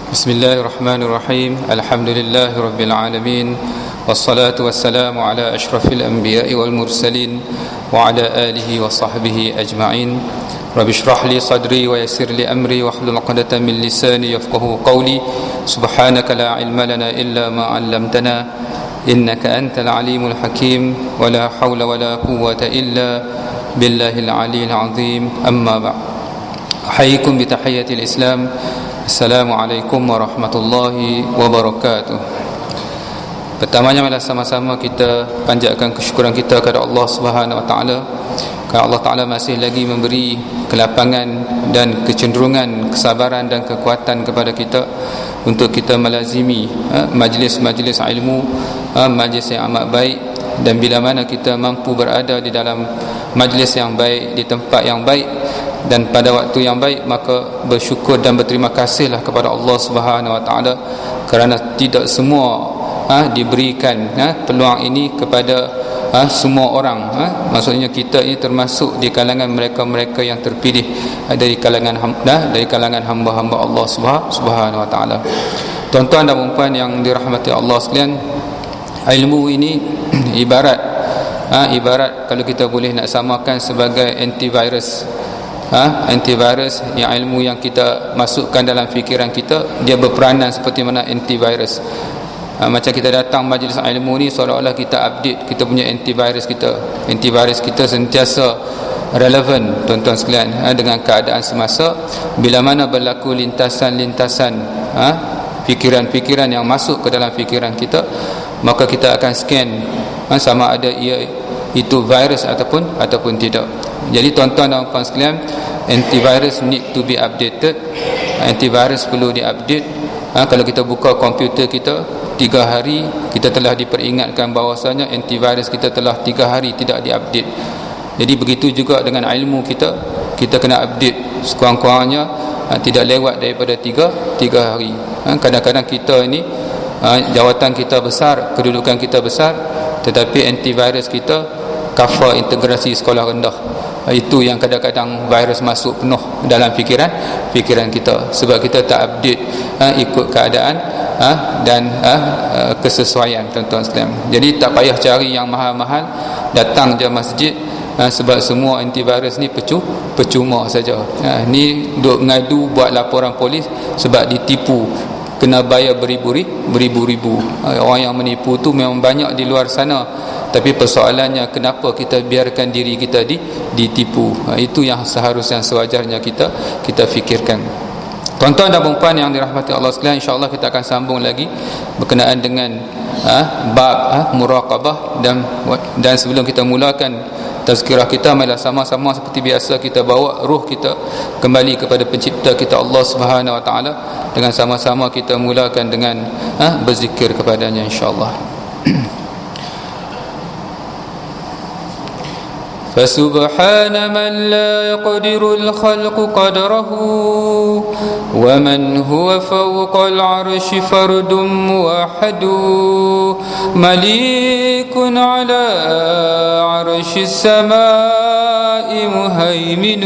Bismillahirrahmanirrahim. Alhamdulillahirabbil alamin. Wassalatu wassalamu ala asyrafil anbiya'i wal mursalin wa ala alihi wa sahbihi ajma'in. Rabbi shrah li sadri wa yassir li amri wahlul 'uqdatam min lisani yafqahu qawli. Subhanaka la ilma lana illa ma 'allamtana innaka antal alimul hakim. Wa la hawla wa la quwwata illa billahil 'aliyyil 'azim. Amma ba'd. Ahayyikum bi tahiyyatil Islam. Assalamualaikum warahmatullahi wabarakatuh. Pertamanya marilah sama-sama kita panjatkan kesyukuran kita kepada Allah Subhanahu wa taala, kerana Allah Taala masih lagi memberi kelapangan dan kecenderungan, kesabaran dan kekuatan kepada kita untuk kita melazimi majlis-majlis ilmu, majlis yang amat baik. Dan bila mana kita mampu berada di dalam majlis yang baik, di tempat yang baik dan pada waktu yang baik, maka bersyukur dan berterima kasihlah kepada Allah Subhanahu wa taala, kerana tidak semua diberikan peluang ini kepada semua orang. Maksudnya kita ini termasuk di kalangan mereka-mereka yang terpilih dari kalangan hamba-hamba Allah Subhanahu wa taala. Tuan-tuan dan puan yang dirahmati Allah sekalian, ilmu ini ibarat kalau kita boleh nak samakan sebagai antivirus. Antivirus yang ilmu yang kita masukkan dalam fikiran kita, dia berperanan seperti mana antivirus. Macam kita datang majlis ilmu ni seolah-olah kita update kita punya antivirus kita. Antivirus kita sentiasa relevan, tuan-tuan sekalian, dengan keadaan semasa. Bila mana berlaku lintasan-lintasan fikiran-fikiran yang masuk ke dalam fikiran kita, maka kita akan scan sama ada itu virus ataupun tidak. Jadi tuan-tuan dan puan sekalian, antivirus need to be updated. Antivirus perlu diupdate. Kalau kita buka komputer kita 3 hari, kita telah diperingatkan bahawasanya antivirus kita telah 3 hari tidak diupdate. Jadi begitu juga dengan ilmu kita kena update sekurang-kurangnya tidak lewat daripada 3 hari. Kadang-kadang kita ini jawatan kita besar, kedudukan kita besar, tetapi antivirus kita cover integrasi sekolah rendah. Itu yang kadang-kadang virus masuk penuh dalam fikiran kita, sebab kita tak update ikut keadaan dan kesesuaian, tuan-tuan sekalian. Jadi tak payah cari yang mahal-mahal, datang je masjid, sebab semua antivirus ni percuma saja. Ni duk ngadu buat laporan polis sebab ditipu, kena bayar beribu-ribu. Orang yang menipu tu memang banyak di luar sana, tapi persoalannya kenapa kita biarkan diri kita ditipu. Itu yang seharusnya, sewajarnya kita fikirkan. Tuan-tuan dan puan yang dirahmati Allah sekalian, insya-Allah kita akan sambung lagi berkenaan dengan bab muraqabah. Dan sebelum kita mulakan tazkirah kita, marilah sama-sama seperti biasa kita bawa ruh kita kembali kepada pencipta kita Allah Subhanahu wa taala, dengan sama-sama kita mulakan dengan berzikir kepadanya, insya-Allah. فسبحان من لا يقدر الخلق قدره ومن هو فوق العرش فرد موحد مليك على عرش السماء مهيمن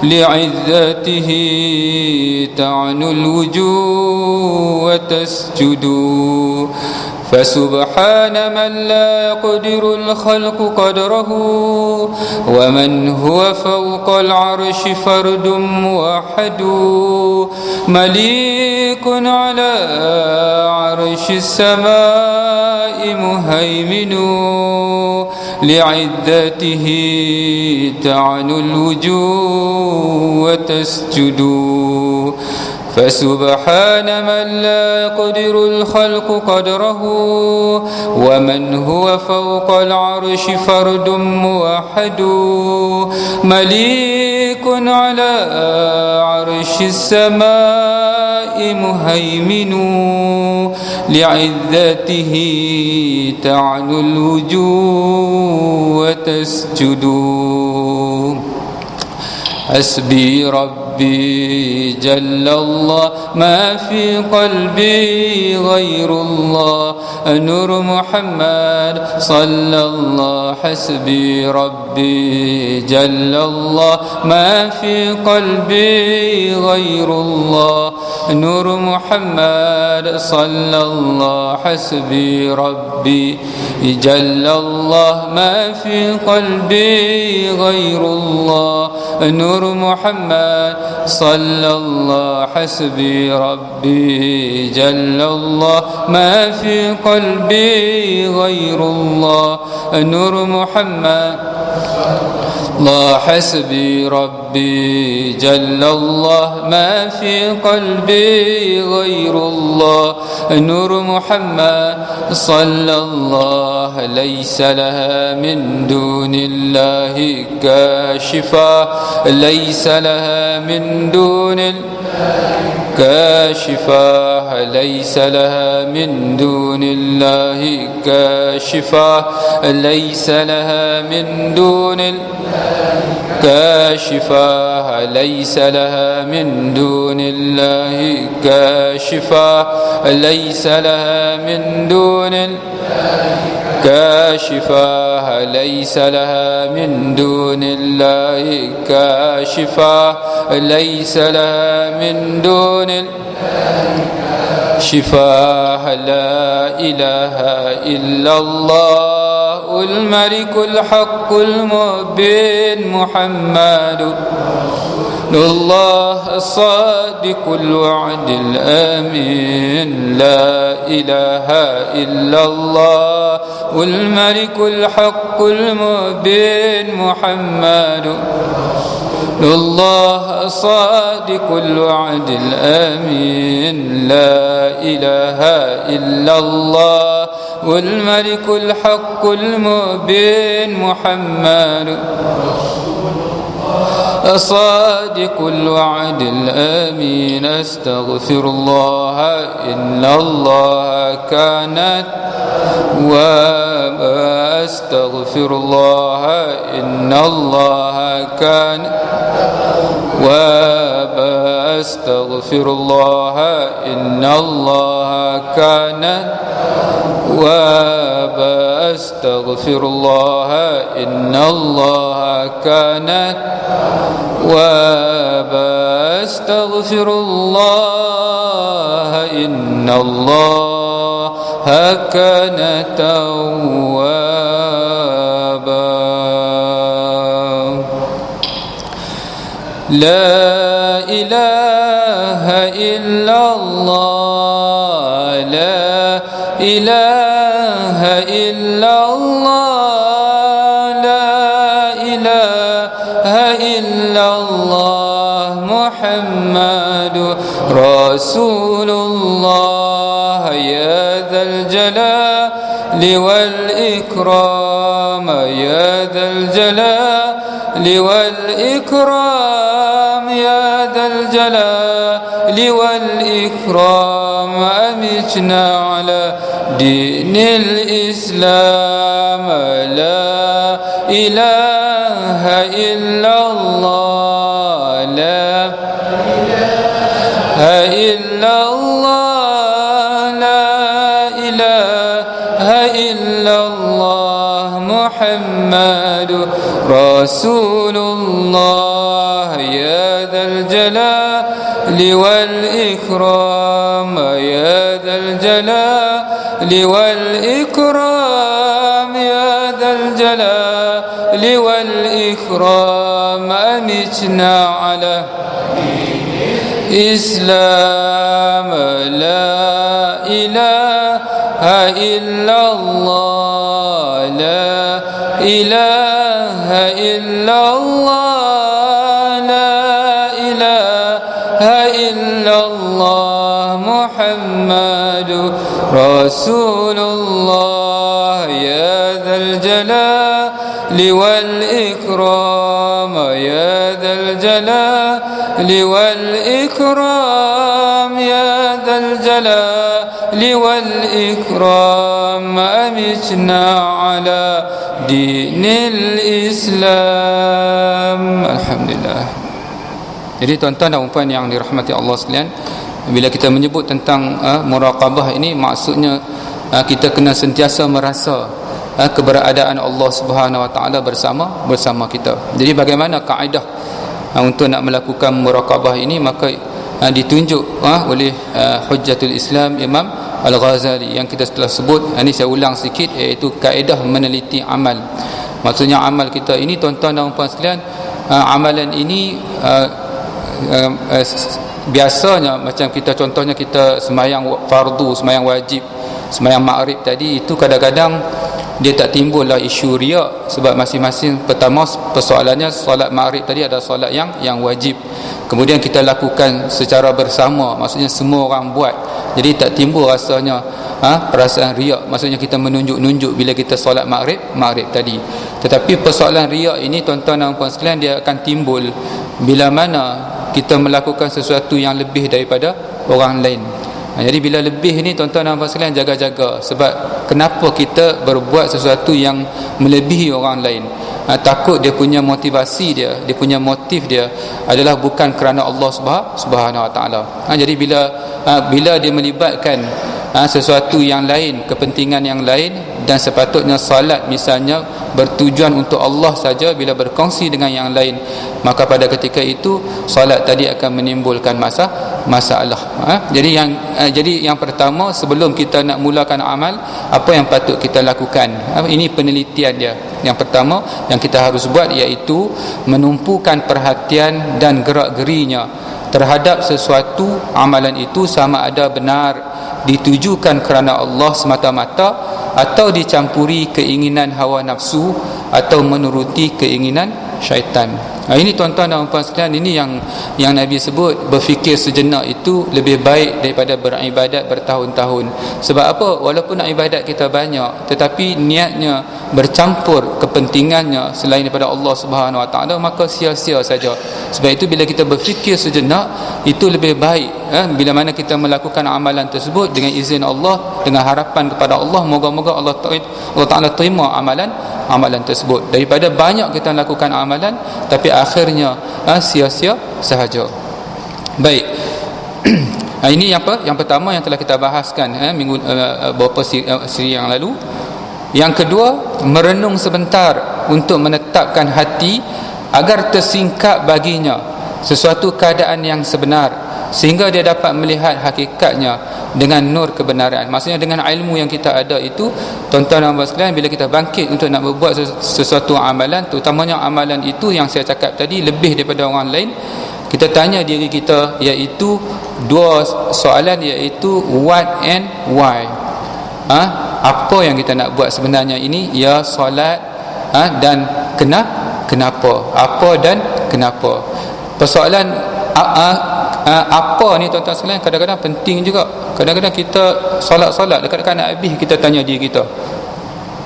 لعزته تعنو الوجوه وتسجد فسبحان من لا يقدر الخلق قدره ومن هو فوق العرش فرد موحد مليك على عرش السماء مهيمن لعزته تعنو الوجوه وتسجد فسبحان من لا يقدر الخلق قدره ومن هو فوق العرش فرد موحد مليك على عرش السماء مهيمن لعزته تعنو الوجوه وتسجد. حسبي ربي جل الله ما في قلبي غير الله نور محمد صلى الله حسبي ربي جل الله ما في قلبي غير الله نور محمد صلى الله حسبي ربي جل الله ما في قلبي غير الله نور محمد صلى الله حسبي ربي جل الله ما في قلبي غير الله نور محمد الله حسبي ربي جل الله ما في قلبي غير الله نور محمد صلى الله ليس لها من دون الله كاشفا ليس لها من دون كاشفا ليس لها من دون الله كاشفا ليس لها من دون كاشفا ليس لها من دون الله كاشفا ليس لها من دون كاشفا ليس لها من دون الله كاشفا ليس لها من دون شفاء لا إله إلا الله الملك الحق المبين محمد الله الصادق الوعد الآمين لا إله إلا الله الملك الحق المبين محمد الله الصادق الوعد الآمين لا إله إلا الله والملك الحق المبين محمد صادق الوعد الآمين أستغفر الله إن الله كانت وأستغفر الله إن الله كان وأستغفر الله إن الله كان وأستغفر الله إن الله كانت وأستغفر الله إن الله كان توابا لا إله إلا الله لا إله إلا الله لا إله إلا الله محمد رسول الله يا ذا الجلال والإكرام يا ذا الجلال والإكرام يا ذا الجلال والإكرام أمتنا على دين الإسلام لا إله إلا الله لا إله إلا الله لا إله إلا الله محمد رسول الله يا ذا الجلال والإكرام يا ذا الجلال والإكرام يا ذا الجلال والإكرام أمتنا على إسلام لا إله إلا الله لا إله إلا الله لا إله إلا الله محمد رسول الله يا ذا الجلال والإكرام يا ذا الجلال والإكرام يا ذا الجلال والإكرام أمتنا على دين الإسلام الحمد لله Jadi tuan-tuan dan puan yang dirahmati Allah sekalian, bila kita menyebut tentang muraqabah ini, maksudnya kita kena sentiasa merasa keberadaan Allah Subhanahu Wa Taala bersama kita. Jadi bagaimana kaedah untuk nak melakukan muraqabah ini? Maka ditunjuk oleh Hujjatul Islam Imam Al-Ghazali yang kita telah sebut. Ini saya ulang sikit, iaitu kaedah meneliti amal. Maksudnya amal kita ini, tuan-tuan dan puan sekalian, amalan ini biasanya macam kita, contohnya kita sembahyang fardu, sembahyang wajib, sembahyang maghrib tadi, itu kadang-kadang dia tak timbullah isu riak, sebab masing-masing, pertama persoalannya solat maghrib tadi adalah solat yang wajib, kemudian kita lakukan secara bersama, maksudnya semua orang buat, jadi tak timbul rasanya perasaan riak, maksudnya kita menunjuk-nunjuk bila kita solat maghrib tadi. Tetapi persoalan riak ini, tuan-tuan dan puan sekalian, dia akan timbul bila mana kita melakukan sesuatu yang lebih daripada orang lain. Jadi bila lebih ni, tuan-tuan dan puan sekalian, jaga-jaga, sebab kenapa kita berbuat sesuatu yang melebihi orang lain? Takut dia punya motivasi dia punya motif dia adalah bukan kerana Allah Subhanahu Wa Taala. Jadi bila dia melibatkan sesuatu yang lain, kepentingan yang lain, dan sepatutnya salat misalnya bertujuan untuk Allah saja, bila berkongsi dengan yang lain, maka pada ketika itu salat tadi akan menimbulkan masalah. Jadi yang pertama, sebelum kita nak mulakan amal, apa yang patut kita lakukan? Ini penelitian dia. Yang pertama yang kita harus buat, iaitu menumpukan perhatian dan gerak-gerinya terhadap sesuatu amalan itu, sama ada benar ditujukan kerana Allah semata-mata atau dicampuri keinginan hawa nafsu atau menuruti keinginan syaitan. Ini tuan-tuan dan puan sekalian, ini yang Nabi sebut, berfikir sejenak itu lebih baik daripada beribadat bertahun-tahun. Sebab apa? Walaupun ibadat kita banyak, tetapi niatnya bercampur kepentingannya selain daripada Allah Subhanahu Wa Taala, maka sia-sia saja. Sebab itu bila kita berfikir sejenak, itu lebih baik bila mana kita melakukan amalan tersebut dengan izin Allah, dengan harapan kepada Allah, moga-moga Allah Taala terima amalan tersebut, daripada banyak kita lakukan amalan tapi akhirnya sia-sia sahaja. Baik. Ini apa? Yang pertama yang telah kita bahaskan minggu beberapa siri yang lalu. Yang kedua, merenung sebentar untuk menetapkan hati agar tersingkap baginya sesuatu keadaan yang sebenar, sehingga dia dapat melihat hakikatnya dengan nur kebenaran. Maksudnya dengan ilmu yang kita ada itu, tuan-tuan dan puan sekalian, bila kita bangkit untuk nak berbuat sesuatu amalan, terutamanya amalan itu yang saya cakap tadi, lebih daripada orang lain, kita tanya diri kita, iaitu dua soalan, iaitu what and why. Apa yang kita nak buat sebenarnya ini? Ya, solat, dan kenapa? Apa dan kenapa? Persoalan apa ni, tuan-tuan sekalian, kadang-kadang penting juga. Kadang-kadang kita solat dekat-dekat nak habis, kita tanya diri kita,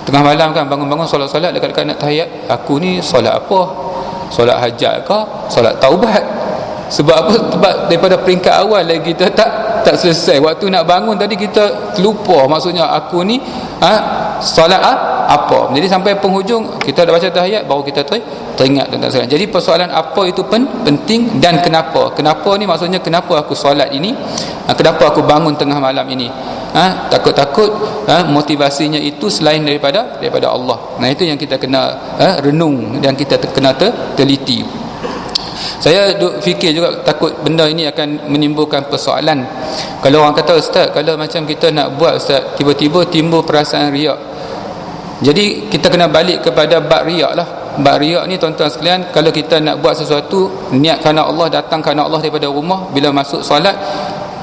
tengah malam kan, bangun-bangun solat dekat-dekat nak tahiyat, aku ni solat apa? Solat hajat ke? Solat taubat? Sebab apa? Sebab daripada peringkat awal lagi kita tak selesai. Waktu nak bangun tadi kita terlupa, maksudnya aku ni solat apa. Jadi sampai penghujung kita dah baca tahiyat, baru kita teringat tentang solat. Jadi persoalan apa itu penting, dan kenapa. Kenapa ni maksudnya kenapa aku solat ini, kenapa aku bangun tengah malam ini. Takut-takut motivasinya itu selain daripada Allah. Nah, itu yang kita kena renung dan kita kena teliti. Saya fikir juga, takut benda ini akan menimbulkan persoalan. Kalau orang kata, ustaz, kalau macam kita nak buat, ustaz, tiba-tiba timbul perasaan riak. Jadi kita kena balik kepada bab riak lah. Bab riak ni, tuan-tuan sekalian, kalau kita nak buat sesuatu, niat kerana Allah, datang kerana Allah daripada rumah, bila masuk solat,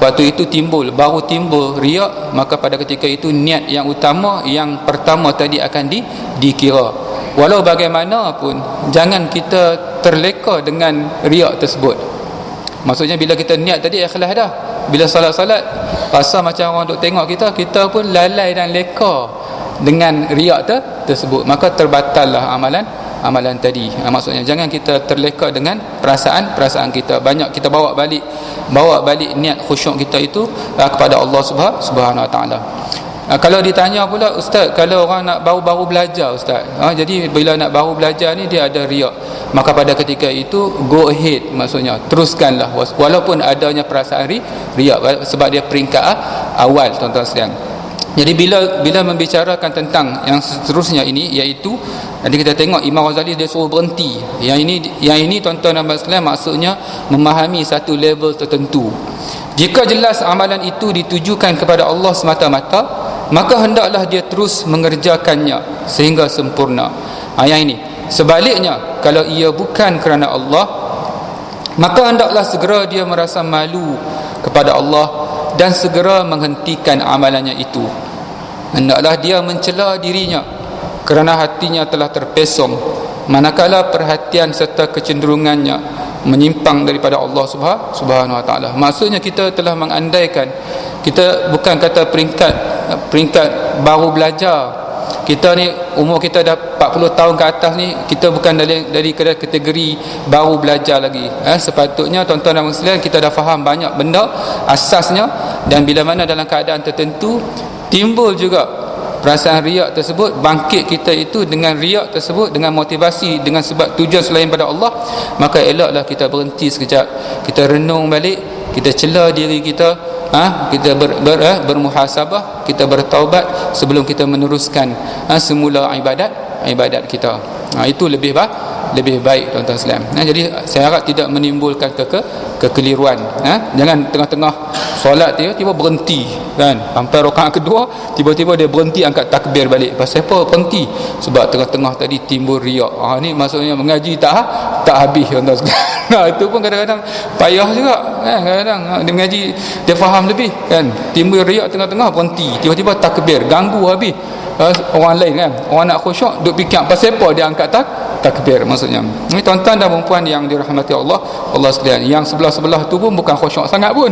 waktu itu baru timbul riak, maka pada ketika itu niat yang utama, yang pertama tadi akan dikira. Walau bagaimanapun, jangan kita terleka dengan riak tersebut. Maksudnya bila kita niat tadi ikhlas dah, bila salat-salat rasa macam orang duk tengok kita pun lalai dan leka dengan riak tersebut, maka terbatallah amalan tadi. Maksudnya jangan kita terleka dengan perasaan kita. Banyak kita bawa balik niat khusyuk kita itu kepada Allah Subhanahu Wa Taala. Kalau ditanya pula, ustaz, kalau orang nak baru-baru belajar ustaz, jadi bila nak baru belajar ni dia ada riak, maka pada ketika itu go ahead, maksudnya teruskanlah walaupun adanya perasaan riak, sebab dia peringkat awal, tuan-tuan sekalian. Jadi bila membicarakan tentang yang seterusnya ini, iaitu nanti kita tengok Imam Ghazali dia suruh berhenti. Yang ini tuan-tuan dan puan sekalian, maksudnya memahami satu level tertentu. Jika jelas amalan itu ditujukan kepada Allah semata-mata, maka hendaklah dia terus mengerjakannya sehingga sempurna. Yang ini. Sebaliknya, kalau ia bukan kerana Allah, maka hendaklah segera dia merasa malu kepada Allah dan segera menghentikan amalannya itu. Hendaklah dia mencela dirinya kerana hatinya telah terpesong, manakala perhatian serta kecenderungannya menyimpang daripada Allah Subhanahu Wa Taala. Maksudnya kita telah mengandaikan, kita bukan kata peringkat baru belajar, kita ni umur kita dah 40 tahun ke atas ni, kita bukan dari kategori baru belajar lagi. Sepatutnya tuan-tuan dan muslimin, kita dah faham banyak benda asasnya, dan bila mana dalam keadaan tertentu timbul juga perasaan riak tersebut, bangkit kita itu dengan riak tersebut, dengan motivasi, dengan sebab tujuan selain pada Allah, maka eloklah kita berhenti sekejap, kita renung balik, kita cela diri kita, kita bermuhasabah, kita bertaubat sebelum kita meneruskan semula ibadat kita. Itu lebih baik, tuan-tuan sekalian. Jadi saya harap tidak menimbulkan kekeliruan. Jangan tengah-tengah solat tiba-tiba berhenti, kan, sampai rakaat kedua tiba-tiba dia berhenti angkat takbir balik. Pasal apa berhenti? Sebab tengah-tengah tadi timbul riak. Ni maksudnya mengaji tak habis, tuan-tuan sekalian. Itu pun kadang-kadang payah juga, kan. Kadang-kadang dia mengaji, dia faham lebih, kan, timbul riak tengah-tengah berhenti, tiba-tiba takbir, ganggu habis orang lain, kan. Orang nak khusyuk duk fikir pasal apa dia angkat takbir, maksudnya. Ini tuan-tuan dan puan yang dirahmati Allah sekalian, yang sebelah-sebelah tu pun bukan khusyuk sangat pun.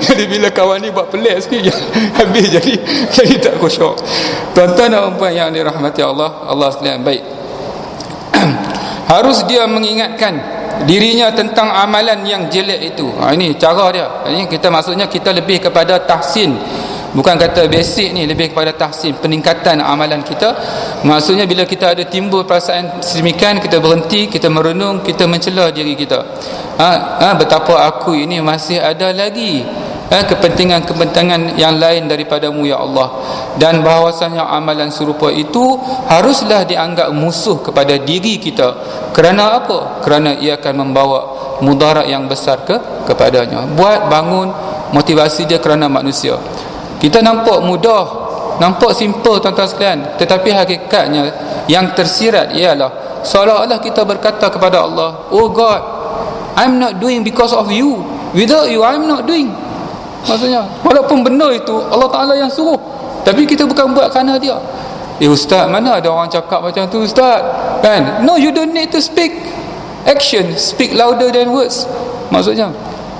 Jadi bila kawan ni buat pelik sikit habis jadi tak khusyuk. Tuan-tuan dan puan yang dirahmati Allah sekalian, baik. Harus dia mengingatkan dirinya tentang amalan yang jelek itu. Ini cara dia. Ini kita, maksudnya kita lebih kepada tahsin, bukan kata basic ni, lebih kepada tahsin, peningkatan amalan kita. Maksudnya bila kita ada timbul perasaan sedemikian, kita berhenti, kita merenung, kita mencela diri kita. Betapa aku ini masih ada lagi kepentingan yang lain daripadamu ya Allah, dan bahawasanya amalan serupa itu haruslah dianggap musuh kepada diri kita. Kerana apa? Kerana ia akan membawa mudarat yang besar kepadanya. Buat bangun motivasi dia kerana manusia. Kita nampak mudah, nampak simple, tuan-tuan sekalian, tetapi hakikatnya yang tersirat ialah seolah-olah kita berkata kepada Allah, oh God, I'm not doing because of you, without you I'm not doing. Maksudnya walaupun benda itu Allah Ta'ala yang suruh, tapi kita bukan buat kerana dia. Ustaz, mana ada orang cakap macam tu ustaz, kan? No, you don't need to speak. Action speak louder than words. Maksudnya,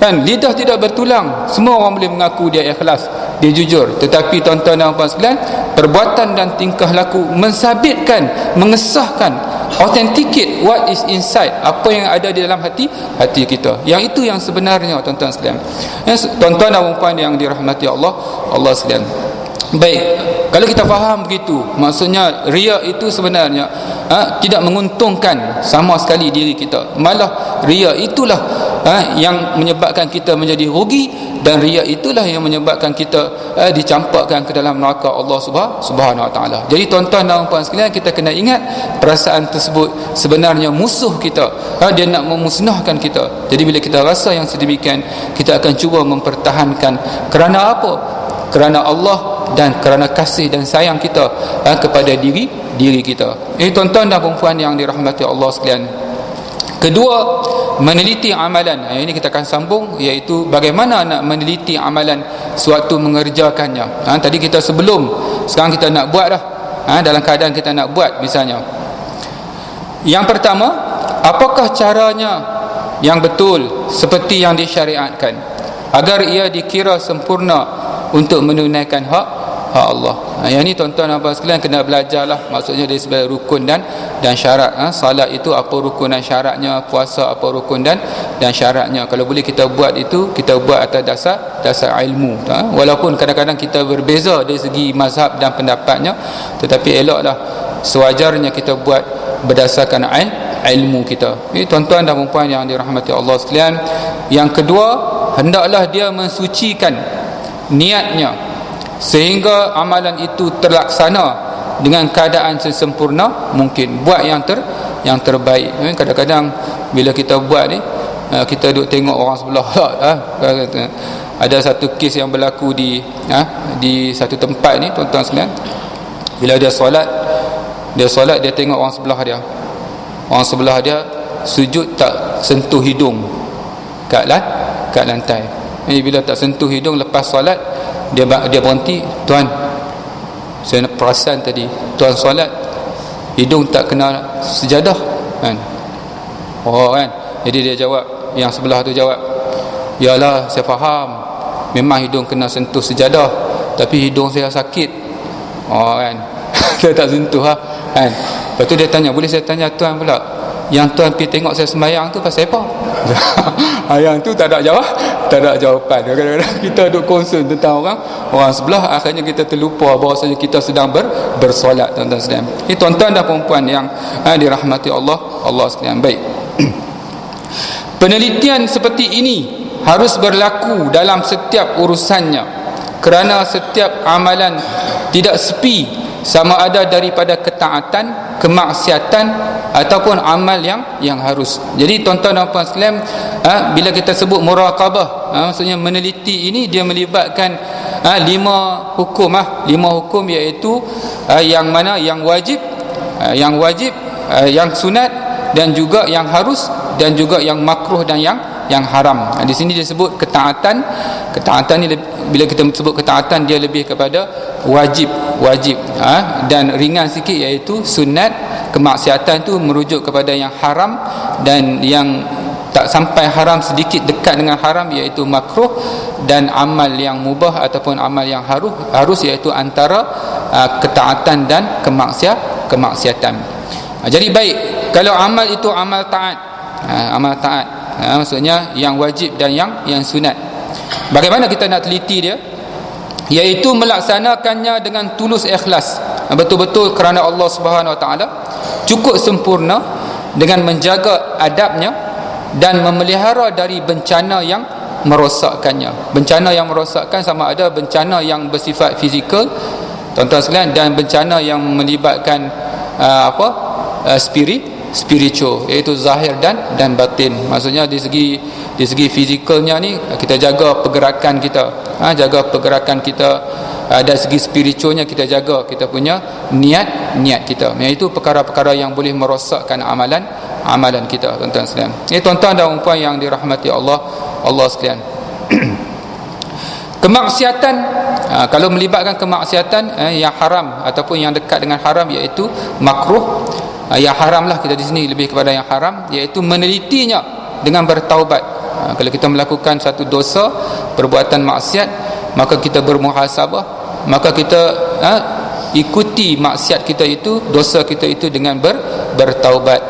kan, lidah tidak bertulang. Semua orang boleh mengaku dia ikhlas, dia jujur, tetapi tuan-tuan dan puan sekalian, perbuatan dan tingkah laku mensabitkan, mengesahkan, authenticate what is inside, apa yang ada di dalam hati kita. Yang itu yang sebenarnya, tuan-tuan sekalian. Tuan-tuan dan puan yang dirahmati Allah sekalian. Baik, kalau kita faham begitu, maksudnya riak itu sebenarnya tidak menguntungkan sama sekali diri kita. Malah riak itulah yang menyebabkan kita menjadi rugi, dan riak itulah yang menyebabkan kita dicampakkan ke dalam neraka Allah Subhanahu Wa Taala. Jadi tuan-tuan dan puan sekalian, kita kena ingat perasaan tersebut sebenarnya musuh kita. Dia nak memusnahkan kita. Jadi bila kita rasa yang sedemikian, kita akan cuba mempertahankan. Kerana apa? Kerana Allah dan kerana kasih dan sayang kita kepada diri kita. Tuan-tuan dan puan yang dirahmati Allah sekalian. Kedua, meneliti amalan. Ini kita akan sambung, iaitu bagaimana nak meneliti amalan sewaktu mengerjakannya. Tadi kita sekarang kita nak buat dah. Dalam keadaan kita nak buat misalnya. Yang pertama, apakah caranya yang betul seperti yang disyariatkan agar ia dikira sempurna untuk menunaikan hak Allah. Yang ni tuan-tuan dan puan sekalian kena belajarlah, maksudnya dari sebagai rukun dan syarat. Salat itu apa rukun dan syaratnya, puasa apa rukun dan syaratnya. Kalau boleh kita buat itu, kita buat atas dasar ilmu. Walaupun kadang-kadang kita berbeza dari segi mazhab dan pendapatnya, tetapi eloklah sewajarnya kita buat berdasarkan ilmu kita. Ini tuan-tuan dan puan yang dirahmati Allah sekalian. Yang kedua, hendaklah dia mensucikan niatnya sehingga amalan itu terlaksana dengan keadaan sesempurna mungkin. Buat yang terbaik. Kadang-kadang bila kita buat ni, kita duduk tengok orang sebelah. Ada satu kes yang berlaku di satu tempat ni tuan-tuan sekalian. Bila dia solat dia tengok orang sebelah dia sujud tak sentuh hidung kat lantai. Jadi bila tak sentuh hidung lepas solat, dia berhenti. Tuan, saya perasan tadi tuan solat hidung tak kena sejadah kan. Jadi dia jawab, yang sebelah tu jawab, yalah saya faham, memang hidung kena sentuh sejadah, tapi hidung saya sakit. Kan saya tak sentuh kan. Lepas tu dia tanya, boleh saya tanya tuan pula, yang tuan pergi tengok saya sembahyang tu pasal apa? Yang tu tak ada jawapan. Kadang-kadang kita duk concern tentang orang sebelah, akhirnya kita terlupa bahawasanya kita sedang bersolat, tuan-tuan sekalian. Ini tuan-tuan dan puan-puan yang dirahmati Allah sekalian. Baik. Penelitian seperti ini harus berlaku dalam setiap urusannya, kerana setiap amalan tidak sepi sama ada daripada ketaatan, kemaksiatan ataupun amal yang harus. Jadi tuan-tuan dan puan sekalian, bila kita sebut muraqabah, maksudnya meneliti ini, dia melibatkan 5 hukum. 5 hukum iaitu yang mana yang wajib, yang sunat, dan juga yang harus, dan juga yang makruh dan yang haram. Di sini disebut ketaatan. Ketaatan ni, bila kita sebut ketaatan, dia lebih kepada wajib, dan ringan sikit iaitu sunat. Kemaksiatan tu merujuk kepada yang haram, dan yang tak sampai haram, sedikit dekat dengan haram iaitu makruh, dan amal yang mubah ataupun amal yang harus iaitu antara ketaatan dan kemaksiatan. Jadi baik, kalau amal itu amal taat, maksudnya yang wajib dan yang sunat, bagaimana kita nak teliti dia? Iaitu melaksanakannya dengan tulus ikhlas, betul-betul kerana Allah Subhanahu Wa Taala, cukup sempurna dengan menjaga adabnya dan memelihara dari bencana yang merosakkannya. Bencana yang merosakkan sama ada bencana yang bersifat fizikal, tuan-tuan sekalian, dan bencana yang melibatkan spiritual, iaitu zahir dan batin. Maksudnya di segi fizikalnya ni, kita jaga pergerakan kita, dari segi spiritualnya kita jaga kita punya niat kita. Iaitu perkara-perkara yang boleh merosakkan amalan kita, tuan-tuan sekalian. Ini tuan-tuan dan puan yang dirahmati Allah sekalian. Kemaksiatan, kalau melibatkan kemaksiatan yang haram ataupun yang dekat dengan haram, iaitu makruh. Yang haramlah kita di sini lebih kepada yang haram, iaitu menelitinya dengan bertaubat. Kalau kita melakukan satu dosa, perbuatan maksiat, maka kita bermuhasabah, maka kita ikuti maksiat kita itu, dosa kita itu dengan bertaubat,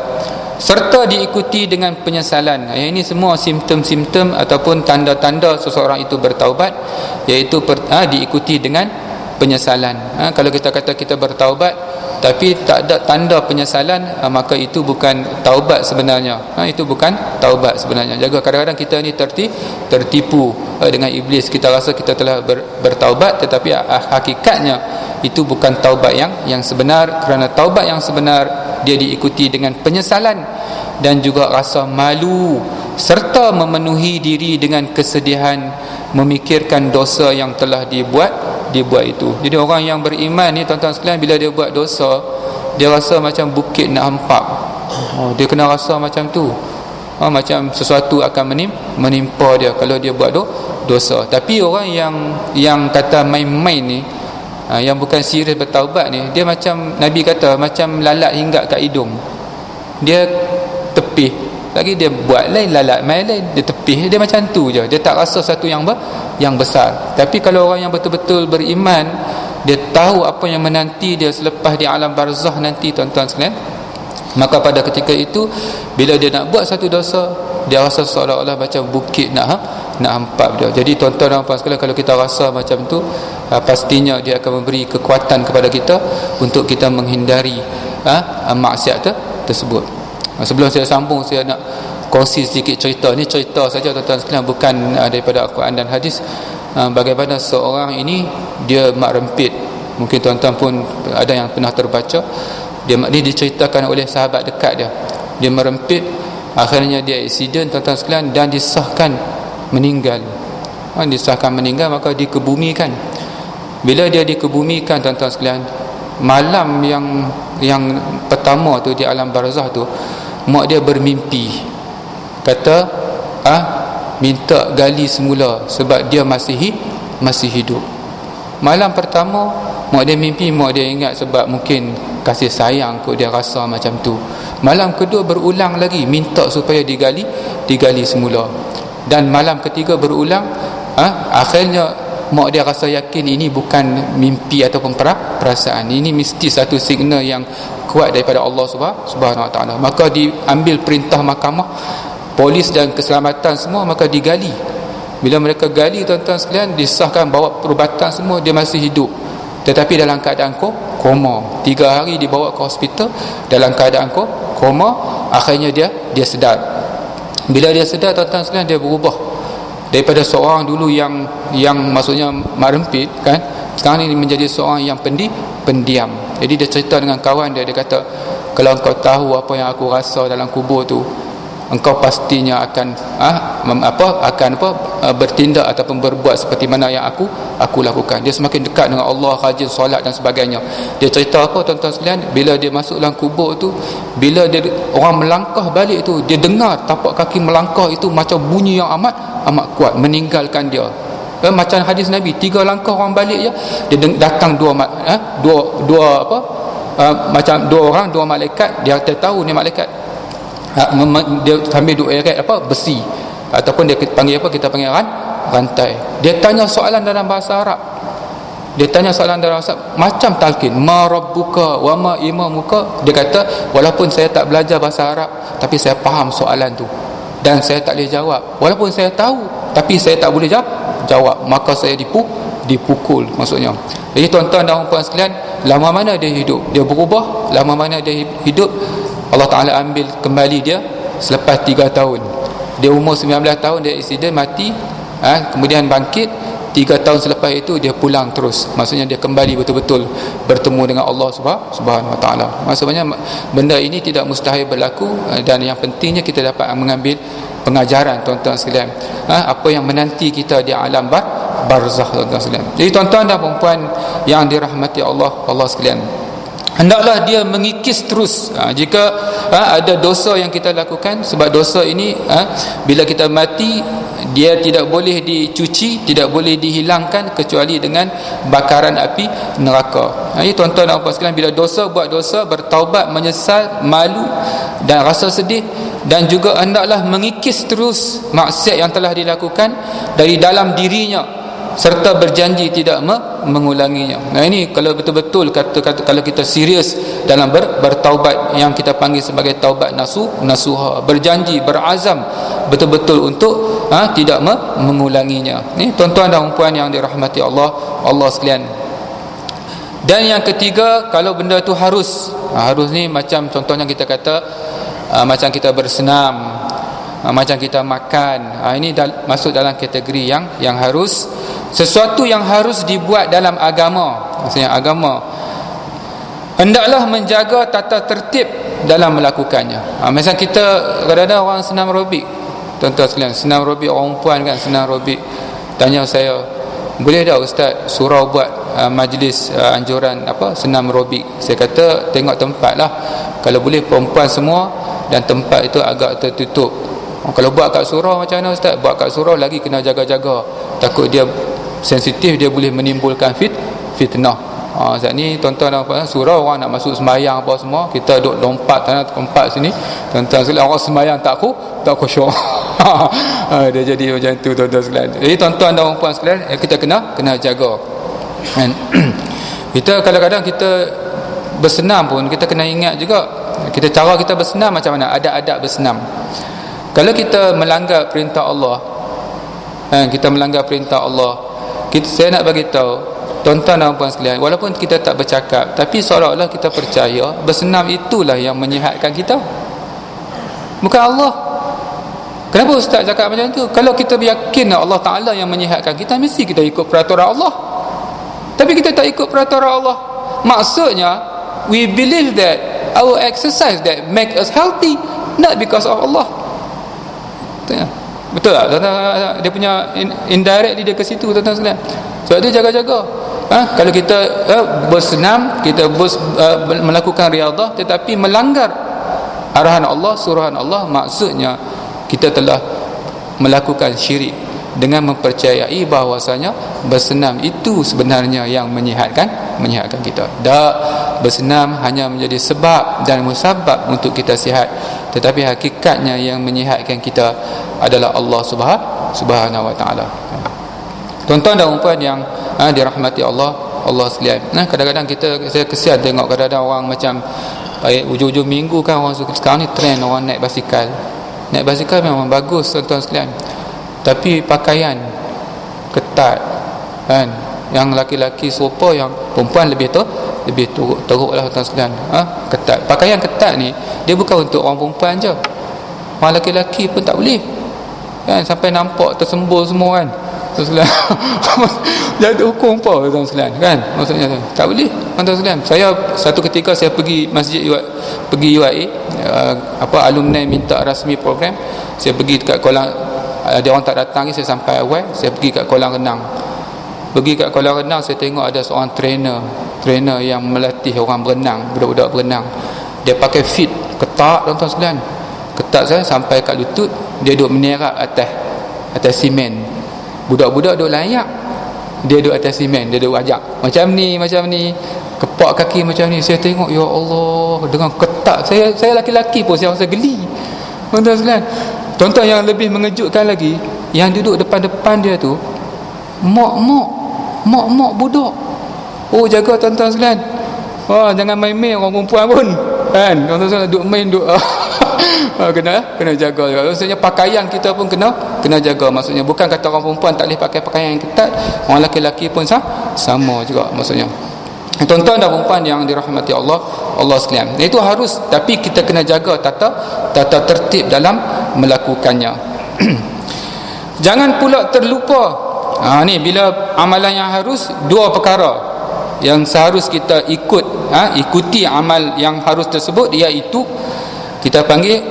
serta diikuti dengan penyesalan. Ini semua simptom-simptom ataupun tanda-tanda seseorang itu bertaubat, iaitu diikuti dengan penyesalan. Kalau kita kata kita bertaubat tapi tak ada tanda penyesalan, maka itu bukan taubat sebenarnya. Itu bukan taubat sebenarnya. Jaga, kadang-kadang kita ni tertipu dengan iblis. Kita rasa kita telah bertaubat, tetapi hakikatnya itu bukan taubat yang sebenar. Kerana taubat yang sebenar, dia diikuti dengan penyesalan dan juga rasa malu, serta memenuhi diri dengan kesedihan memikirkan dosa yang telah dibuat itu. Jadi orang yang beriman ni, tuan-tuan sekalian, bila dia buat dosa, dia rasa macam bukit nak hempak. Dia kena rasa macam tu, macam sesuatu akan menimpa dia kalau dia buat dosa. Tapi orang yang kata main-main ni, yang bukan serius bertaubat ni, dia macam Nabi kata, macam lalat hinggap kat hidung. Dia tepih lagi, dia buat lain, lalat main lain, dia tepih, dia macam tu je. Dia tak rasa satu yang besar. Tapi kalau orang yang betul-betul beriman, dia tahu apa yang menanti dia selepas di alam barzah nanti, tuan-tuan sekalian. Maka pada ketika itu, bila dia nak buat satu dosa, dia rasa seolah-olah macam bukit nak hampat dia. Jadi tuan-tuan dan puan sekalian, kalau kita rasa macam tu, pastinya dia akan memberi kekuatan kepada kita untuk kita menghindari maksiat tersebut. Sebelum saya sambung, saya nak kongsi sedikit cerita. Ini cerita saja tuan-tuan sekalian, bukan daripada Al-Quran dan hadis. Bagaimana seorang ini, dia mak rempit. Mungkin tuan-tuan pun ada yang pernah terbaca. Dia diceritakan oleh sahabat dekat dia. Dia merempit, akhirnya dia aksiden tuan-tuan sekalian, dan disahkan meninggal. Disahkan meninggal, maka dikebumikan. Bila dia dikebumikan tuan-tuan sekalian, malam yang pertama tu di alam barzah tu, mak dia bermimpi, kata minta gali semula sebab dia masih hidup. Malam pertama mak dia mimpi, mak dia ingat sebab mungkin kasih sayang kot dia rasa macam tu. Malam kedua berulang lagi, minta supaya digali semula. Dan malam ketiga berulang, akhirnya mak dia rasa yakin ini bukan mimpi ataupun perasaan, ini mesti satu signal yang kuat daripada Allah Subhanahu Wa Taala. Maka diambil perintah mahkamah, polis dan keselamatan semua, maka digali. Bila mereka gali tuan-tuan sekalian, disahkan bawa perubatan semua, dia masih hidup, tetapi dalam keadaan koma. 3 hari dibawa ke hospital dalam keadaan koma. Akhirnya dia sedar. Bila dia sedar tuan-tuan sekalian, dia berubah daripada seorang dulu yang maksudnya marempit kan, sekarang ini menjadi seorang yang pendiam. Jadi dia cerita dengan kawan dia kata, kalau engkau tahu apa yang aku rasa dalam kubur tu, engkau pastinya akan bertindak ataupun berbuat seperti mana yang aku lakukan. Dia semakin dekat dengan Allah, rajin solat dan sebagainya. Dia cerita apa tuan-tuan sekalian, bila dia masuk dalam kubur tu, bila dia orang melangkah balik tu, dia dengar tapak kaki melangkah itu macam bunyi yang amat kuat, meninggalkan dia. Macam hadis Nabi, 3 langkah orang balik je, dia datang macam 2 orang, 2 malaikat. Dia tahu ni malaikat, dia sambil duk eret besi, ataupun dia panggil kita panggil rantai. Dia tanya soalan dalam bahasa Arab. Macam talqin, ma rabbuka wa ma imamuka. Dia kata, walaupun saya tak belajar bahasa Arab, tapi saya faham soalan tu, dan saya tak boleh jawab. Walaupun saya tahu, tapi saya tak boleh jawab, maka saya dipukul maksudnya. Jadi tuan-tuan dan puan sekalian, lama mana dia hidup, dia berubah. Lama mana dia hidup, Allah Ta'ala ambil kembali dia selepas 3 tahun. Dia umur 19 tahun, dia aksiden mati, kemudian bangkit. 3 tahun selepas itu dia pulang terus. Maksudnya dia kembali betul-betul bertemu dengan Allah Subhanahu Wa Ta'ala. Maksudnya benda ini tidak mustahil berlaku, dan yang pentingnya kita dapat mengambil pengajaran tuan-tuan sekalian, apa yang menanti kita di alam barzah tuan-tuan sekalian. Jadi tuan-tuan dan puan yang dirahmati Allah sekalian, hendaklah dia mengikis terus jika ada dosa yang kita lakukan. Sebab dosa ini bila kita mati, dia tidak boleh dicuci, tidak boleh dihilangkan kecuali dengan bakaran api neraka. Ini tuan-tuan dan puan sekalian, bila buat dosa, bertaubat, menyesal, malu dan rasa sedih, dan juga hendaklah mengikis terus maksiat yang telah dilakukan dari dalam dirinya, serta berjanji tidak mengulanginya. Nah, ini kalau betul-betul kata kalau kita serius dalam bertaubat, yang kita panggil sebagai taubat nasuha, berjanji, berazam betul-betul untuk tidak mengulanginya. Ni tuan-tuan dan puan yang dirahmati Allah sekalian. Dan yang ketiga, kalau benda tu harus ni macam contohnya kita kata macam kita bersenam, macam kita makan, ini masuk dalam kategori yang harus. Sesuatu yang harus dibuat dalam agama, maksudnya agama hendaklah menjaga tata tertib dalam melakukannya. Macam kita kadang-kadang orang senam aerobik, tuan-tuan sekalian, senam aerobik orang perempuan kan, senam aerobik. Tanya saya, boleh tak ustaz surau buat majlis anjuran senam aerobik? Saya kata tengok tempat lah. Kalau boleh perempuan semua dan tempat itu agak tertutup. Kalau buat kat surau macam mana ustaz? Buat kat surau lagi kena jaga-jaga, takut dia sensitif, dia boleh menimbulkan fitnah. Saat ni tuan-tuan dan puan, surau orang nak masuk sembahyang apa semua, kita duduk lompat tanah tempat sini, tuan-tuan sekalian, orang sembahyang tak khusyuk. Dia jadi macam tu tuan-tuan sekalian. Jadi tuan-tuan dan puan sekalian, kita kena jaga. Kita kadang-kadang kita bersenam pun kita kena ingat juga cara kita bersenam macam mana, ada adab bersenam. Kalau kita melanggar perintah Allah, kita melanggar perintah Allah, saya nak bagi tahu tuan-tuan dan puan sekalian, walaupun kita tak bercakap, tapi seolah-olah kita percaya bersenam itulah yang menyihatkan kita, bukan Allah. Kenapa ustaz cakap macam tu? Kalau kita yakin Allah Ta'ala yang menyihatkan kita, mesti kita ikut peraturan Allah. Tapi kita tak ikut peraturan Allah, maksudnya we believe that our exercise that make us healthy, not because of Allah. Betul tak? Dia punya indirectly dia ke situ, tuan-tuan sekalian. Sebab tu jaga-jaga. Kalau kita bersenam, kita melakukan riadah tetapi melanggar arahan Allah, suruhan Allah, maksudnya kita telah melakukan syirik dengan mempercayai bahawasanya bersenam itu sebenarnya yang menyihatkan kita. Tak, bersenam hanya menjadi sebab dan musabab untuk kita sihat, tetapi hakikatnya yang menyihatkan kita adalah Allah Subhanahu wa taala. Tuan-tuan dan puan yang dirahmati Allah sekalian. Kadang-kadang saya kesian tengok kadang-kadang orang macam hujung-hujung minggu kan, orang sekarang ni trend orang naik basikal. Naik basikal memang bagus tuan-tuan sekalian, tapi pakaian ketat kan, yang laki-laki serupa, yang perempuan lebih teruk lah tuan sekalian. Ketat, pakaian ketat ni dia bukan untuk orang perempuan je, orang laki-laki pun tak boleh kan, sampai nampak tersembul semua kan tuan sekalian. Jadi hukum apa tuan sekalian kan, maksudnya tak boleh tuan sekalian. Saya satu ketika saya pergi masjid UIA, alumni minta rasmi program, saya pergi dekat kolam, ada orang tak datang ni, saya sampai awal, saya pergi kat kolam renang. Saya tengok ada seorang trainer yang melatih orang berenang, budak-budak berenang. Dia pakai fit ketat tuan-tuan sekalian, ketat saya sampai kat lutut. Dia duduk menerak atas simen. Budak-budak duduk layak, dia duduk atas simen, dia duduk ajak macam ni, kepak kaki macam ni. Saya tengok, ya Allah, dengan ketat. Saya laki-laki pun saya rasa geli tuan-tuan sekalian. Tuan-tuan, yang lebih mengejutkan lagi, yang duduk depan-depan dia tu mak budak. Oh, jaga tuan-tuan sekalian. Jangan main-main orang perempuan pun kan, tuan-tuan sekalian, duk main kena jaga juga. Maksudnya pakaian kita pun kena jaga. Maksudnya bukan kata orang perempuan tak boleh pakai pakaian yang ketat, orang lelaki pun sama juga maksudnya. Tuan-tuan dan perempuan yang dirahmati Allah sekalian, itu harus, tapi kita kena jaga tata tertib dalam melakukannya. Jangan pula terlupa. Ni bila amalan yang harus, dua perkara yang seharus kita ikuti amal yang harus tersebut, iaitu kita panggil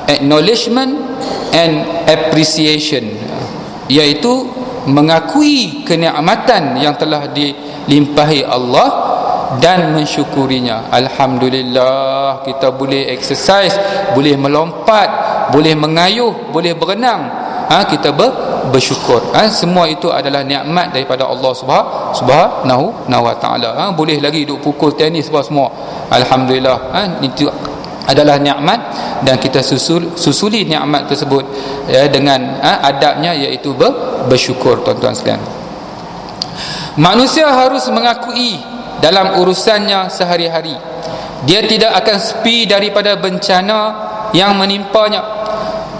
acknowledgement and appreciation, iaitu mengakui kenikmatan yang telah dilimpahi Allah dan mensyukurinya. Alhamdulillah, kita boleh exercise, boleh melompat, boleh mengayuh, boleh berenang. Kita bersyukur. Semua itu adalah nikmat daripada Allah Subhanahu wa taala. Boleh lagi duk pukul tenis semua. Alhamdulillah, itu adalah nikmat, dan kita susuli nikmat tersebut dengan adabnya, iaitu bersyukur. Tuan-tuan sekalian, manusia harus mengakui dalam urusannya sehari-hari, dia tidak akan sepi daripada bencana yang menimpanya,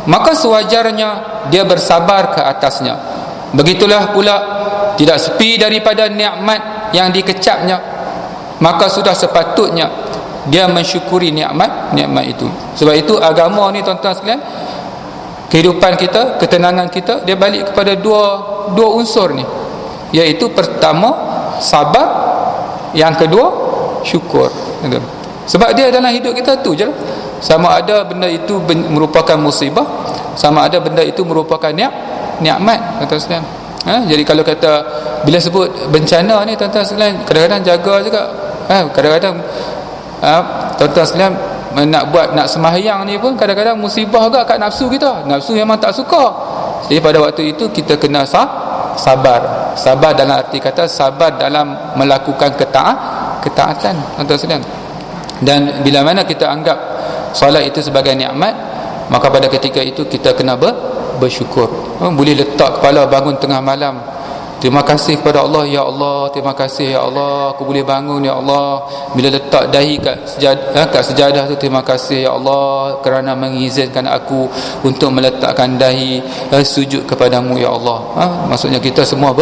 maka sewajarnya dia bersabar ke atasnya. Begitulah pula tidak sepi daripada nikmat yang dikecapnya, maka sudah sepatutnya dia mensyukuri nikmat itu. Sebab itu agama ni tuan-tuan sekalian, kehidupan kita, ketenangan kita, dia balik kepada dua unsur ni, iaitu pertama sabar, yang kedua syukur. Sebab dia dalam hidup kita tu je lah. Sama ada benda itu merupakan musibah, sama ada benda itu merupakan nikmat, tuan-tuan sekalian. Jadi kalau kata bila sebut bencana ni tuan-tuan sekalian, kadang-kadang jaga juga. Kadang-kadang tuan-tuan sekalian, nak sembahyang ni pun kadang-kadang musibah juga kat nafsu kita. Nafsu memang tak suka. Jadi pada waktu itu kita kena sabar dalam arti kata sabar dalam melakukan ketaatan, tuan-tuan sekalian. Dan bila mana kita anggap solat itu sebagai nikmat, maka pada ketika itu kita kena bersyukur. Boleh letak kepala bangun tengah malam Terima kasih kepada Allah, ya Allah, terima kasih ya Allah, aku boleh bangun ya Allah. Bila letak dahi kat sejadah tu, terima kasih ya Allah kerana mengizinkan aku untuk meletakkan dahi sujud kepadamu ya Allah. Maksudnya kita semua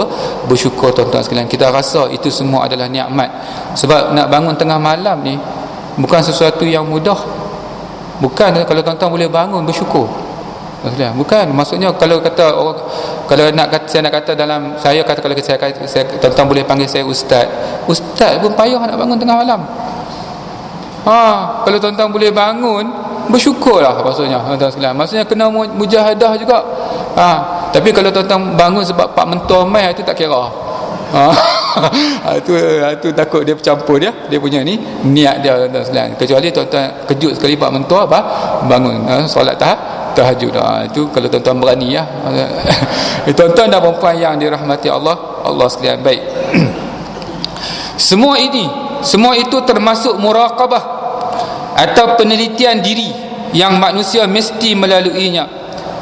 bersyukur tuan-tuan sekalian. Kita rasa itu semua adalah nikmat. Sebab nak bangun tengah malam ni bukan sesuatu yang mudah. Bukan kalau tuan-tuan boleh bangun bersyukur. Bukan, maksudnya kalau kata orang, kalau saya nak kata dalam saya kata, kalau saya tuan-tuan boleh panggil saya ustaz pun payah nak bangun tengah malam. Kalau tuan-tuan boleh bangun bersyukurlah, maksudnya kena mujahadah juga. Tapi kalau tuan-tuan bangun sebab pak mentor mai, itu tak kira. Itu takut dia bercampur dia punya ni niat dia, tuan-tuan sekalian. Kecuali tuan-tuan kejut sekali pak mentor bangun solat tahajud. Itu kalau tuan-tuan berani ya. Tuan-tuan dan puan yang dirahmati Allah sekalian. Baik. Semua itu termasuk muraqabah atau penelitian diri yang manusia mesti melaluinya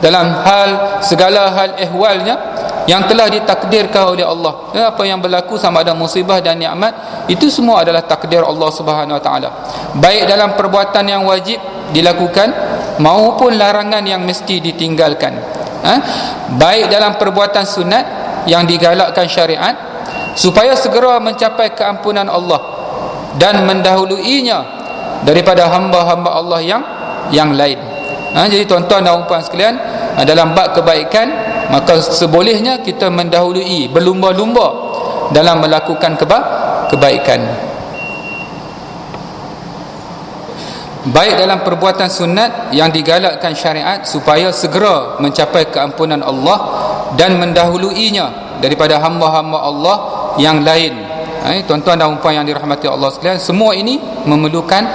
dalam segala hal ehwalnya yang telah ditakdirkan oleh Allah. Apa yang berlaku sama ada musibah dan nikmat, itu semua adalah takdir Allah Subhanahu Wa Taala. Baik dalam perbuatan yang wajib dilakukan maupun larangan yang mesti ditinggalkan. Baik dalam perbuatan sunat yang digalakkan syariat supaya segera mencapai keampunan Allah dan mendahuluinya daripada hamba-hamba Allah yang lain. Jadi tuan-tuan dan puan sekalian, dalam bab kebaikan, maka sebolehnya kita mendahului, berlumba-lumba dalam melakukan kebaikan. Baik dalam perbuatan sunat yang digalakkan syariat supaya segera mencapai keampunan Allah dan mendahuluinya daripada hamba-hamba Allah yang lain. Tuan-tuan dan puan yang dirahmati Allah sekalian, semua ini memerlukan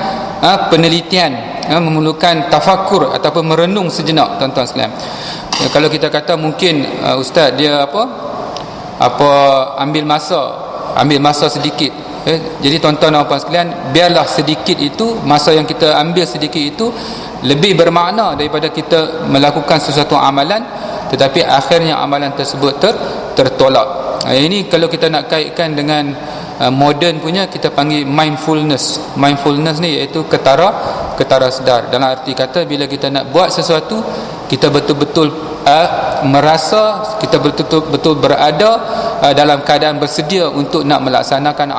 penelitian, memerlukan tafakur ataupun merenung sejenak, tuan-tuan sekalian. Kalau kita kata mungkin ustaz dia ambil masa sedikit. Jadi tuan-tuan dan puan sekalian, biarlah sedikit itu, masa yang kita ambil sedikit itu lebih bermakna daripada kita melakukan sesuatu amalan tetapi akhirnya amalan tersebut tertolak. Ini kalau kita nak kaitkan dengan moden punya, kita panggil mindfulness. Mindfulness ni iaitu ketara sedar. Dalam arti kata, bila kita nak buat sesuatu, kita betul-betul merasa, kita betul-betul berada dalam keadaan bersedia untuk nak melaksanakan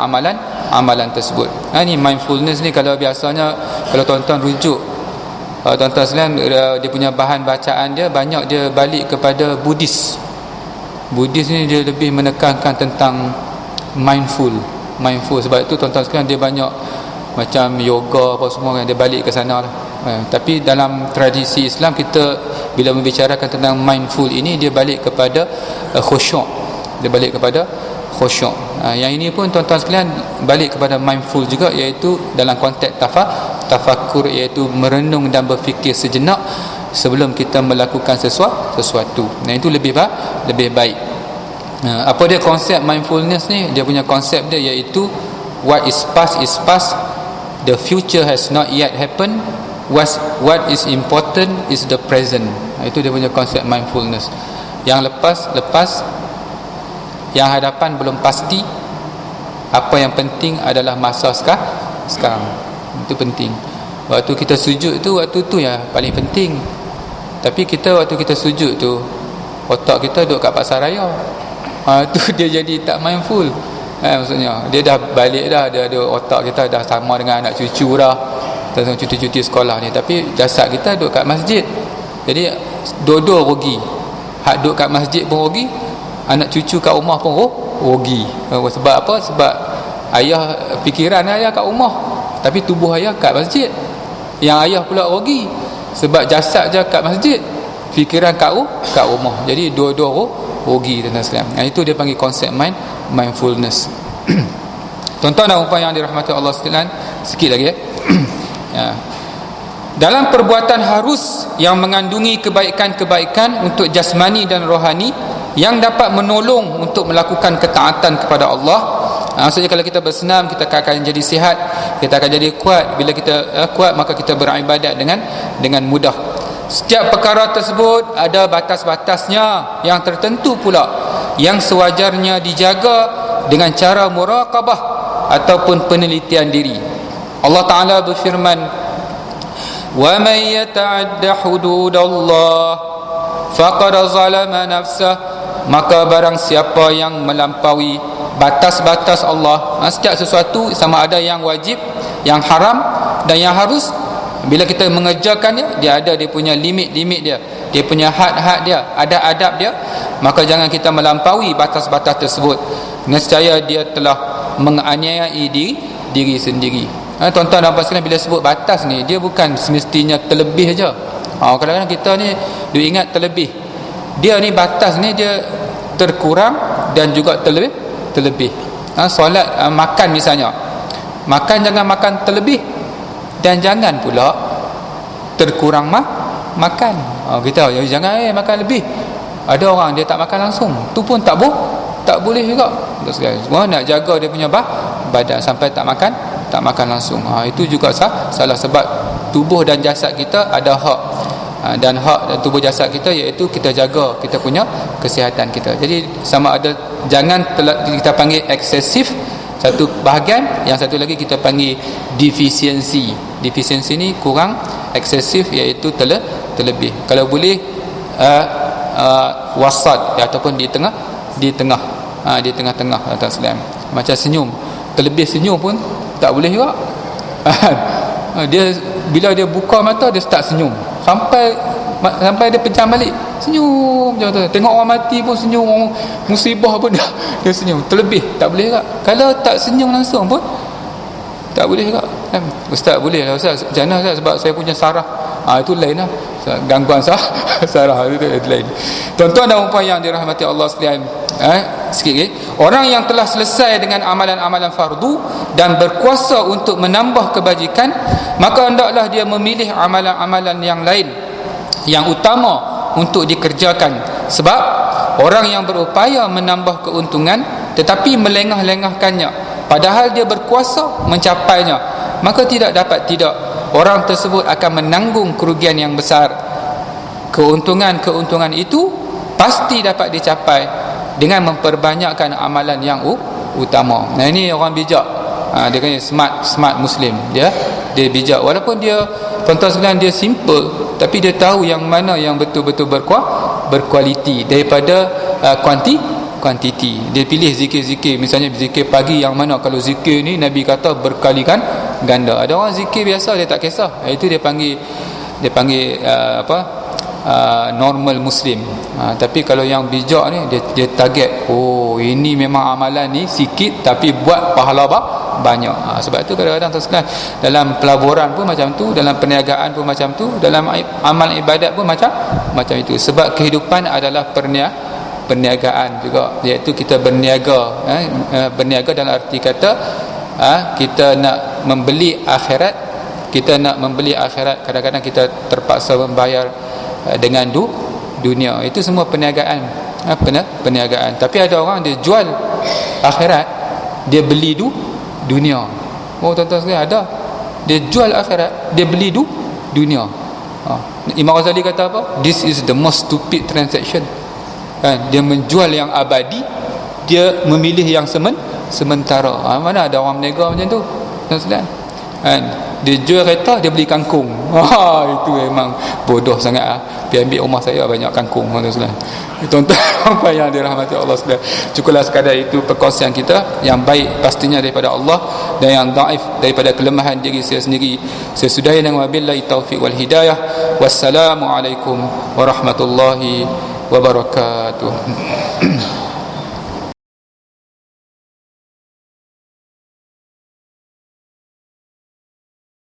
amalan tersebut. Ini mindfulness ni, kalau biasanya kalau tuan-tuan rujuk, tuan-tuan sekalian, dia punya bahan bacaan dia banyak dia balik kepada Buddhis ni. Dia lebih menekankan tentang mindful. Sebab itu tuan-tuan sekalian, dia banyak macam yoga apa semua kan, dia balik ke sana lah. Tapi dalam tradisi Islam, kita bila membicarakan tentang mindful ini, dia balik kepada khusyuk. Yang ini pun tuan-tuan sekalian balik kepada mindful juga, iaitu dalam konteks tafakur, iaitu merenung dan berfikir sejenak sebelum kita melakukan sesuatu. Itu lebih baik. Apa dia konsep mindfulness ni? Dia punya konsep dia iaitu what is past is past, the future has not yet happened, what is important is the present. Itu dia punya konsep mindfulness. Yang lepas, yang hadapan belum pasti, apa yang penting adalah masa sekarang. Itu penting. Waktu kita sujud tu, waktu tu yang paling penting. Tapi waktu kita sujud tu, otak kita duduk kat pasar raya. Tu dia jadi tak mindful. Maksudnya dia dah balik dah, dia ada otak kita dah sama dengan anak cucu dah, tentang cuti-cuti sekolah ni, tapi jasad kita duduk kat masjid. Jadi dua-dua rugi. Hak duduk kat masjid pun rugi, anak cucu kat rumah pun rugi. Sebab apa? Sebab fikiran ayah kat rumah, tapi tubuh ayah kat masjid. Yang ayah pula rugi sebab jasad je kat masjid, fikiran kat rumah. Jadi dua-dua rugi, tuan-tuan sekalian. Itu dia panggil konsep mindfulness. Tuan-tuan dan puan yang dirahmati Allah sekalian, sikit lagi ya. Dalam perbuatan harus yang mengandungi kebaikan-kebaikan untuk jasmani dan rohani yang dapat menolong untuk melakukan ketaatan kepada Allah. Maksudnya kalau kita bersenam, kita akan jadi sihat, kita akan jadi kuat. Bila kita kuat, maka kita beribadat dengan mudah. Setiap perkara tersebut ada batas-batasnya yang tertentu pula. yang sewajarnya dijaga dengan cara muraqabah ataupun penelitian diri. Allah Ta'ala berfirman, wa man yata'adda hududallah faqad zalama nafsah, maka barang siapa yang melampaui batas-batas Allah, setiap sesuatu sama ada yang wajib, yang haram dan yang harus, bila kita mengerjakannya, dia ada dia punya limit-limit dia, dia punya had-had dia, ada adab dia, maka jangan kita melampaui batas-batas tersebut. Nescaya dia telah menganiayai diri sendiri. Tuan-tuan dan puan sekalian, bila sebut batas ni, dia bukan semestinya terlebih aja. Kadang-kadang kita ni dia ingat terlebih. Dia ni batas ni dia terkurang dan juga terlebih. Solat, makan misalnya. Makan jangan makan terlebih dan jangan pula terkurang makan. Kita jangan makan lebih. Ada orang dia tak makan langsung, tu pun tak boleh juga. Semua nak jaga dia punya badan sampai tak makan langsung. Itu juga salah, sebab tubuh dan jasad kita ada hak, dan hak dan tubuh jasad kita iaitu kita jaga kita punya kesihatan kita. Jadi sama ada jangan kita panggil eksesif satu bahagian, yang satu lagi kita panggil defisiensi. Defisiensi ni kurang, eksesif iaitu terlebih. Kalau boleh wasat, ataupun di tengah-tengah atas Islam. Macam senyum, terlebih senyum pun tak boleh juga. Dia bila dia buka mata dia start senyum sampai dia pejam balik, senyum macam tu. Tengok orang mati pun senyum, orang musibah pun dia senyum, terlebih tak boleh juga. Kalau tak senyum langsung pun tak boleh juga. Ustaz boleh lah Ustaz, macam mana Ustaz, sebab saya punya saraf. Itu lain lah, gangguan saraf itu lain. Tuan-tuan dan puan yang dirahmati Allah sekalian, sikit lagi, orang yang telah selesai dengan amalan-amalan fardu dan berkuasa untuk menambah kebajikan, maka hendaklah dia memilih amalan-amalan yang lain yang utama untuk dikerjakan. Sebab orang yang berupaya menambah keuntungan tetapi melengah-lengahkannya, padahal dia berkuasa mencapainya, maka tidak orang tersebut akan menanggung kerugian yang besar. Keuntungan itu pasti dapat dicapai dengan memperbanyakkan amalan yang utama. Nah, ini orang bijak. Dia kan smart Muslim. Dia bijak, walaupun dia, tuan-tuan sekalian, dia simple, tapi dia tahu yang mana yang betul-betul berkualiti daripada kuantiti. Dia pilih zikir-zikir, misalnya zikir pagi yang mana kalau zikir ni Nabi kata berkalikan ganda. Ada orang zikir biasa dia tak kisah, itu dia panggil normal Muslim. Tapi kalau yang bijak ni dia target, ini memang amalan ni sikit tapi buat pahala banyak. Sebab itu kadang-kadang terselah dalam pelaburan pun macam tu, dalam perniagaan pun macam tu, dalam amal ibadat pun macam itu. Sebab kehidupan adalah perniagaan juga, iaitu kita berniaga. Berniaga dalam arti kata kita nak membeli akhirat. Kadang-kadang kita terpaksa membayar dengan dunia. Itu semua perniagaan. Tapi ada orang dia jual akhirat, dia beli dunia. Tuan-tuan sekalian, ada dia jual akhirat, dia beli dunia. Imam Ghazali kata apa? This is the most stupid transaction. Dia menjual yang abadi, dia memilih yang sementara. Mana ada orang berniaga macam tu, tuan-tuan sekalian? Dia jual kereta, dia beli kangkung. Itu memang bodoh sangat. Dia ambil rumah saya banyak kangkung, tuan-tuan. Tuan-tuan yang dirahmati Allah sekalian, cukuplah sekadar itu perkongsian kita. Yang baik pastinya daripada Allah, dan yang dhaif daripada kelemahan diri saya sendiri. Saya sudahi dengan wabillahi taufiq wal hidayah. Wassalamualaikum warahmatullahi wabarakatuh.